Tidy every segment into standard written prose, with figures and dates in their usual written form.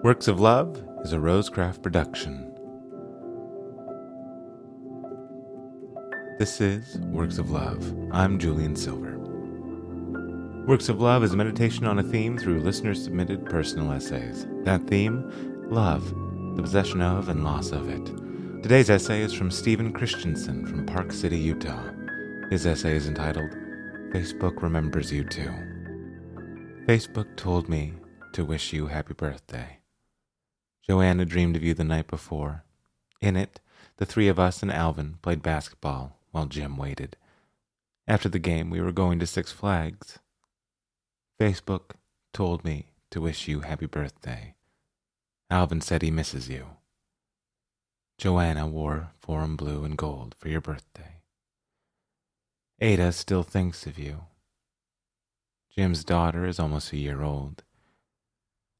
Works of Love is a Rosecraft production. This is Works of Love. I'm Julian Silver. Works of Love is a meditation on a theme through listener-submitted personal essays. That theme? Love, the possession of and loss of it. Today's essay is from Stephen Christensen from Park City, Utah. His essay is entitled, Facebook Remembers You Too. Facebook told me to wish you happy birthday. Joanna dreamed of you the night before. In it, the three of us and Alvin played basketball while Jim waited. After the game, we were going to Six Flags. Facebook told me to wish you happy birthday. Alvin said he misses you. Joanna wore forum blue and gold for your birthday. Ada still thinks of you. Jim's daughter is almost a year old.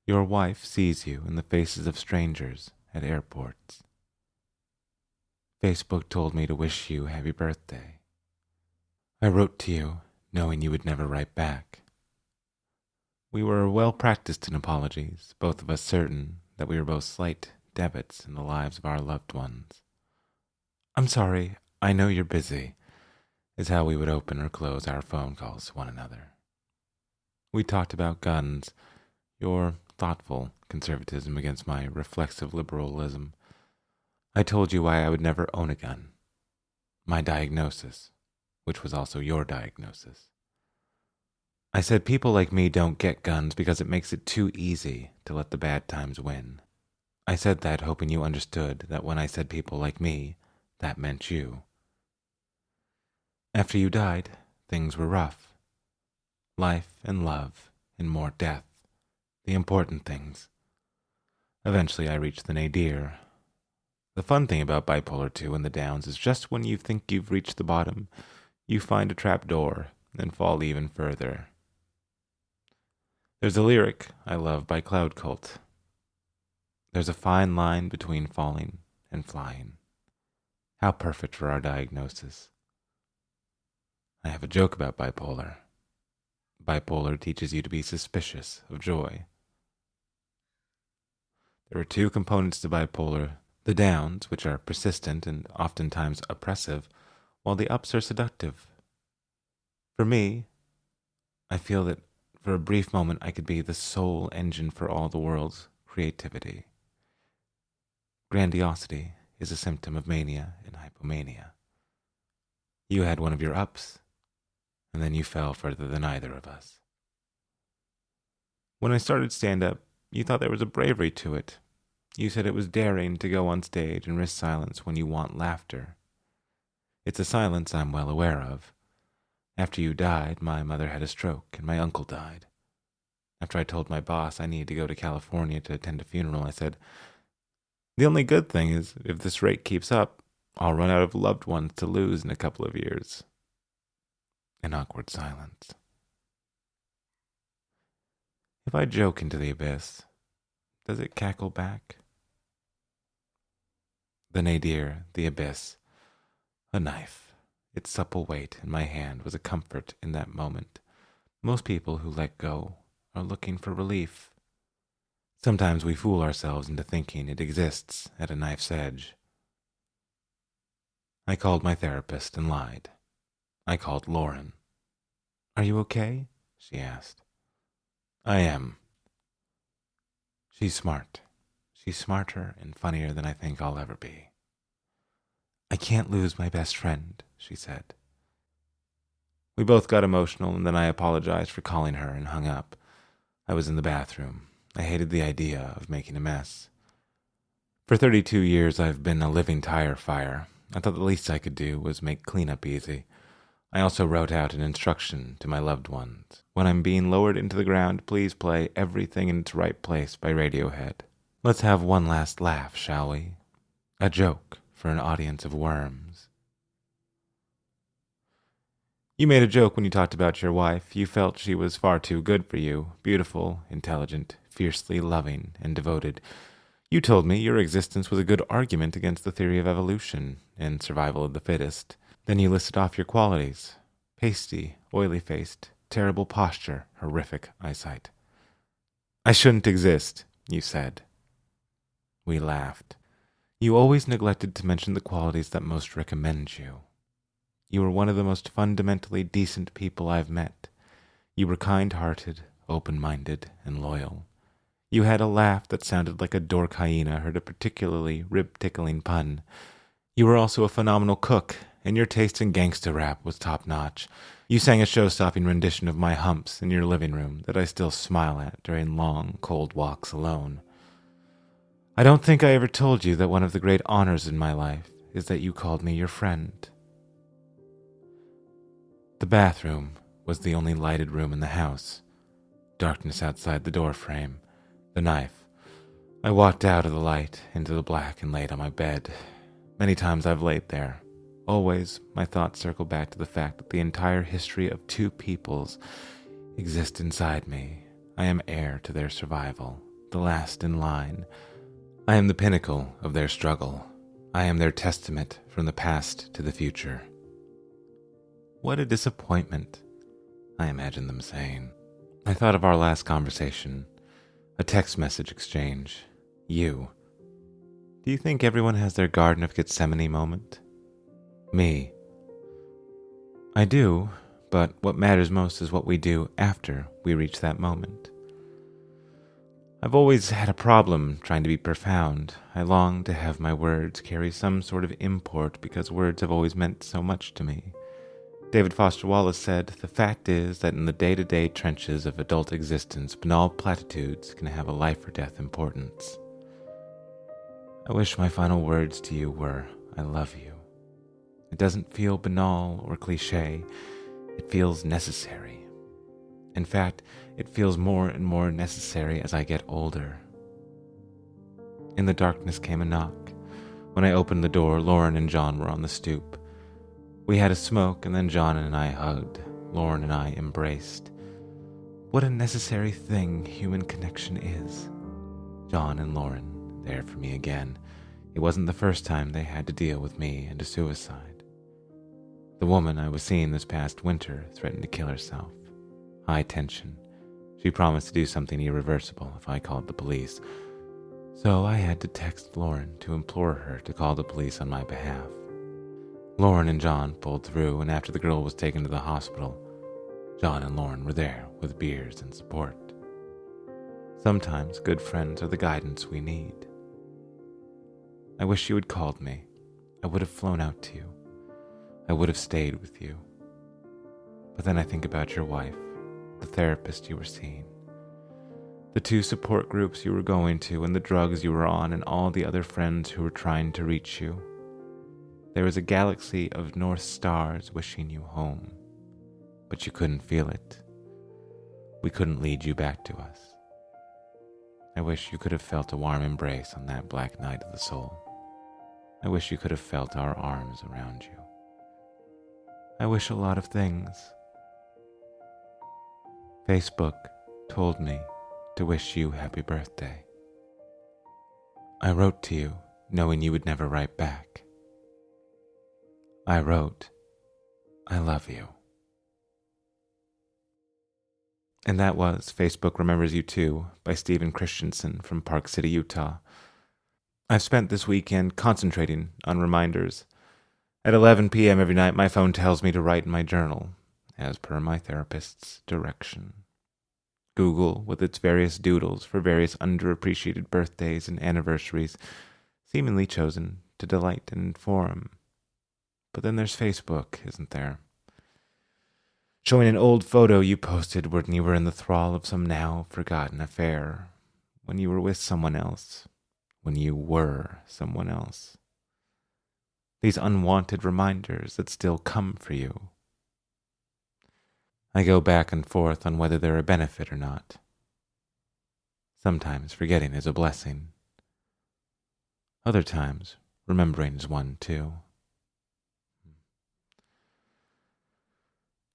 Your wife sees you in the faces of strangers at airports. Facebook told me to wish you happy birthday. I wrote to you, knowing you would never write back. We were well practiced in apologies, both of us certain that we were both slight debits in the lives of our loved ones. I'm sorry, I know you're busy, is how we would open or close our phone calls to one another. We talked about guns, your thoughtful conservatism against my reflexive liberalism. I told you why I would never own a gun. My diagnosis, which was also your diagnosis. I said people like me don't get guns because it makes it too easy to let the bad times win. I said that hoping you understood that when I said people like me, that meant you. After you died, things were rough. Life and love and more death. The important things. Eventually I reached the nadir. The fun thing about bipolar 2 and the downs is just when you think you've reached the bottom, you find a trap door and fall even further. There's a lyric I love by Cloud Cult. There's a fine line between falling and flying. How perfect for our diagnosis. I have a joke about bipolar. Bipolar teaches you to be suspicious of joy. There are two components to bipolar, the downs, which are persistent and oftentimes oppressive, while the ups are seductive. For me, I feel that for a brief moment I could be the sole engine for all the world's creativity. Grandiosity is a symptom of mania and hypomania. You had one of your ups, and then you fell further than either of us. When I started stand-up, you thought there was a bravery to it. You said it was daring to go on stage and risk silence when you want laughter. It's a silence I'm well aware of. After you died, my mother had a stroke and my uncle died. After I told my boss I needed to go to California to attend a funeral, I said, the only good thing is if this rate keeps up, I'll run out of loved ones to lose in a couple of years. An awkward silence. If I joke into the abyss, does it cackle back? The nadir, the abyss, a knife. Its supple weight in my hand was a comfort in that moment. Most people who let go are looking for relief. Sometimes we fool ourselves into thinking it exists at a knife's edge. I called my therapist and lied. I called Lauren. Are you okay? She asked. I am. She's smart. She's smarter and funnier than I think I'll ever be. I can't lose my best friend, she said. We both got emotional, and then I apologized for calling her and hung up. I was in the bathroom. I hated the idea of making a mess. For 32 years, I've been a living tire fire. I thought the least I could do was make cleanup easy. I also wrote out an instruction to my loved ones. When I'm being lowered into the ground, please play Everything in Its Right Place by Radiohead. Let's have one last laugh, shall we? A joke for an audience of worms. You made a joke when you talked about your wife. You felt she was far too good for you, beautiful, intelligent, fiercely loving, and devoted. You told me your existence was a good argument against the theory of evolution and survival of the fittest. Then you listed off your qualities. Pasty, oily-faced, terrible posture, horrific eyesight. I shouldn't exist, you said, We laughed. You always neglected to mention the qualities that most recommend you. You were one of the most fundamentally decent people I've met. You were kind-hearted, open-minded, and loyal. You had a laugh that sounded like a dork hyena heard a particularly rib-tickling pun. You were also a phenomenal cook, and your taste in gangsta rap was top-notch. You sang a show-stopping rendition of My Humps in your living room that I still smile at during long, cold walks alone. I don't think I ever told you that one of the great honors in my life is that you called me your friend. The bathroom was the only lighted room in the house. Darkness outside the door frame. The knife. I walked out of the light into the black and laid on my bed. Many times I've laid there. Always, my thoughts circle back to the fact that the entire history of two peoples exist inside me. I am heir to their survival, the last in line. I am the pinnacle of their struggle. I am their testament from the past to the future. What a disappointment, I imagine them saying. I thought of our last conversation, a text message exchange. You. Do you think everyone has their Garden of Gethsemane moment? Me. I do, but what matters most is what we do after we reach that moment. I've always had a problem trying to be profound. I long to have my words carry some sort of import because words have always meant so much to me. David Foster Wallace said, "The fact is that in the day-to-day trenches of adult existence, banal platitudes can have a life-or-death importance." I wish my final words to you were, "I love you." It doesn't feel banal or cliché. It feels necessary. In fact, it feels more and more necessary as I get older. In the darkness came a knock. When I opened the door, Lauren and John were on the stoop. We had a smoke, and then John and I hugged. Lauren and I embraced. What a necessary thing human connection is. John and Lauren, there for me again. It wasn't the first time they had to deal with me and a suicide. The woman I was seeing this past winter threatened to kill herself. High tension. She promised to do something irreversible if I called the police. So I had to text Lauren to implore her to call the police on my behalf. Lauren and John pulled through, and after the girl was taken to the hospital, John and Lauren were there with beers and support. Sometimes good friends are the guidance we need. I wish you had called me. I would have flown out to you. I would have stayed with you. But then I think about your wife, the therapist you were seeing, the 2 support groups you were going to, and the drugs you were on, and all the other friends who were trying to reach you. There was a galaxy of North Stars wishing you home, but you couldn't feel it. We couldn't lead you back to us. I wish you could have felt a warm embrace on that black night of the soul. I wish you could have felt our arms around you. I wish a lot of things. Facebook told me to wish you happy birthday. I wrote to you knowing you would never write back. I wrote, "I love you." And that was Facebook Remembers You Too by Stephen Christensen from Park City, Utah. I've spent this weekend concentrating on reminders. At 11 p.m. every night, my phone tells me to write in my journal, as per my therapist's direction. Google, with its various doodles for various underappreciated birthdays and anniversaries, seemingly chosen to delight and inform. But then there's Facebook, isn't there? Showing an old photo you posted when you were in the thrall of some now forgotten affair, when you were with someone else, when you were someone else. These unwanted reminders that still come for you. I go back and forth on whether they're a benefit or not. Sometimes forgetting is a blessing. Other times, remembering is one too.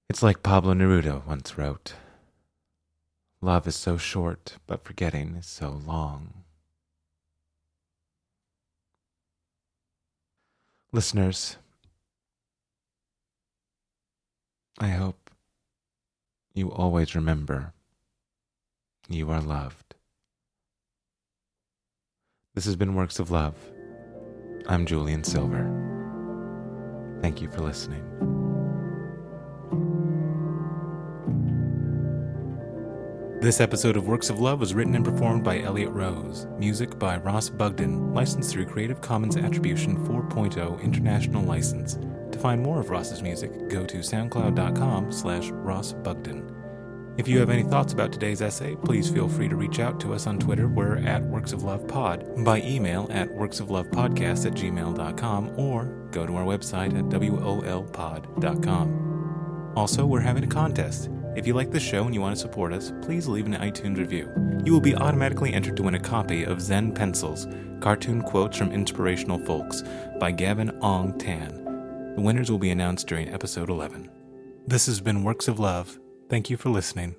It's like Pablo Neruda once wrote, "Love is so short, but forgetting is so long." Listeners, I hope you always remember you are loved. This has been Works of Love. I'm Julian Silver. Thank you for listening. This episode of Works of Love was written and performed by Elliott Rose. Music by Ross Bugden, licensed through Creative Commons Attribution 4.0 International License. To find more of Ross's music, go to soundcloud.com/RossBugden. If you have any thoughts about today's essay, please feel free to reach out to us on Twitter. We're at Works of Love Pod, by email at worksoflovepodcast@gmail.com, or go to our website at wolpod.com. Also, we're having a contest. If you like the show and you want to support us, please leave an iTunes review. You will be automatically entered to win a copy of Zen Pencils, Cartoon Quotes from Inspirational Folks by Gavin Ong Tan. The winners will be announced during episode 11. This has been Works of Love. Thank you for listening.